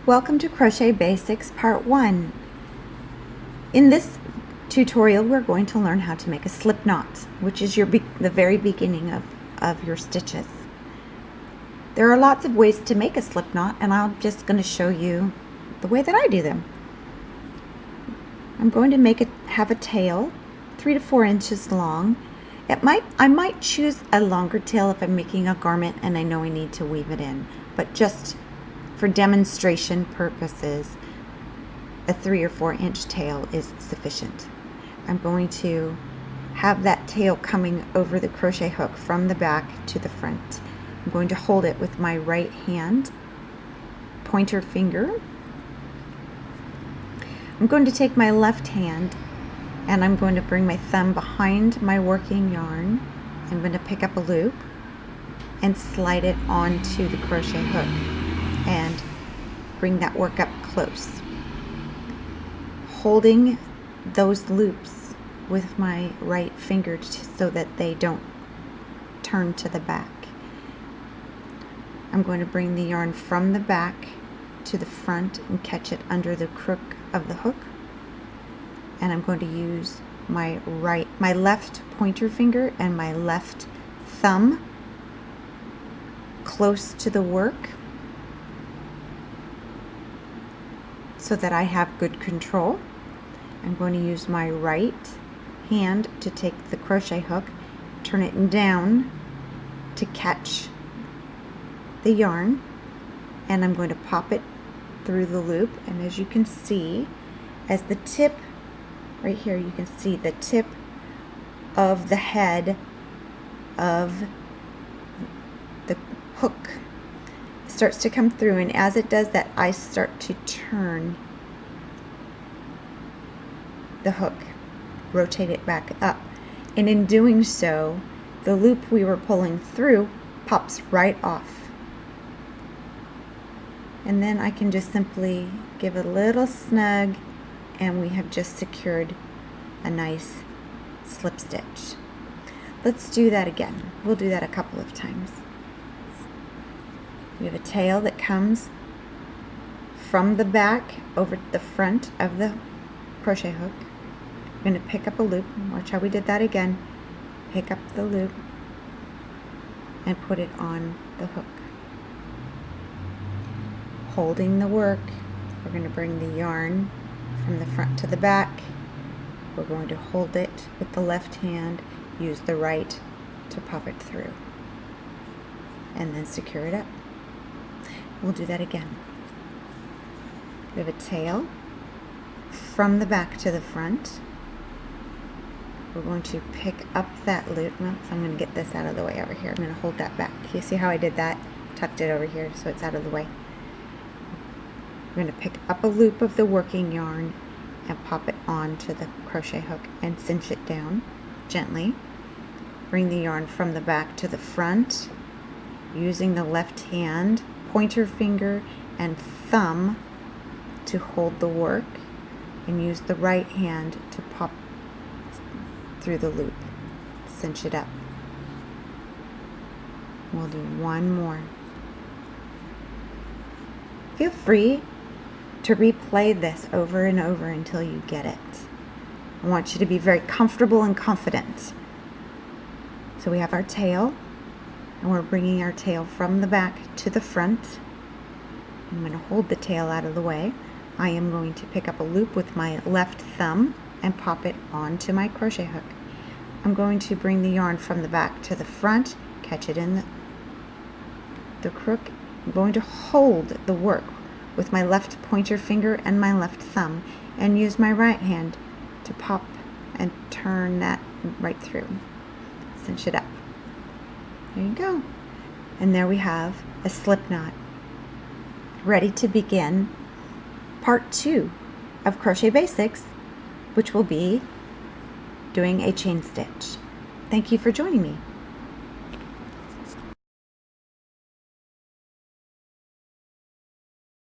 Welcome to Crochet Basics Part 1. In this tutorial we're going to learn how to make a slip knot, which is the very beginning of your stitches. There are lots of ways to make a slip knot, and I'm just going to show you the way that I do them. I'm going to have a tail 3 to 4 inches long. I might choose a longer tail if I'm making a garment and I know I need to weave it in, but just for demonstration purposes, a 3 or 4 inch tail is sufficient. I'm going to have that tail coming over the crochet hook from the back to the front. I'm going to hold it with my right hand, pointer finger. I'm going to take my left hand and I'm going to bring my thumb behind my working yarn. I'm going to pick up a loop and slide it onto the crochet hook and bring that work up close, holding those loops with my right finger so that they don't turn to the back. I'm going to bring the yarn from the back to the front and catch it under the crook of the hook, and I'm going to use my left pointer finger and my left thumb close to the work so that I have good control. I'm going to use my right hand to take the crochet hook, turn it down to catch the yarn, and I'm going to pop it through the loop. And as you can see, as the tip right here, you can see the tip of the head of the hook starts to come through, and as it does that, I start to turn the hook, rotate it back up, and in doing so, the loop we were pulling through pops right off. And then I can just simply give a little snug, and we have just secured a nice slip stitch. Let's do that again. We'll do that a couple of times. We have a tail that comes from the back over the front of the crochet hook. I'm going to pick up a loop. Watch how we did that again. Pick up the loop and put it on the hook. Holding the work, we're going to bring the yarn from the front to the back. We're going to hold it with the left hand, use the right to pop it through, and then secure it up. We'll do that again. We have a tail from the back to the front. We're going to pick up that loop. So I'm going to get this out of the way over here. I'm going to hold that back. You see how I did that? Tucked it over here so it's out of the way. We're going to pick up a loop of the working yarn and pop it onto the crochet hook and cinch it down gently. Bring the yarn from the back to the front, using the left hand, pointer finger and thumb to hold the work, and use the right hand to pop through the loop, cinch it up. We'll do one more. Feel free to replay this over and over until you get it. I want you to be very comfortable and confident. So we have our tail, and we're bringing our tail from the back to the front. I'm going to hold the tail out of the way. I am going to pick up a loop with my left thumb and pop it onto my crochet hook. I'm going to bring the yarn from the back to the front, catch it in the crook. I'm going to hold the work with my left pointer finger and my left thumb, and use my right hand to pop and turn that right through. Cinch it up. There you go. And there we have a slip knot. Ready to begin part 2 of Crochet Basics, which will be doing a chain stitch. Thank you for joining me.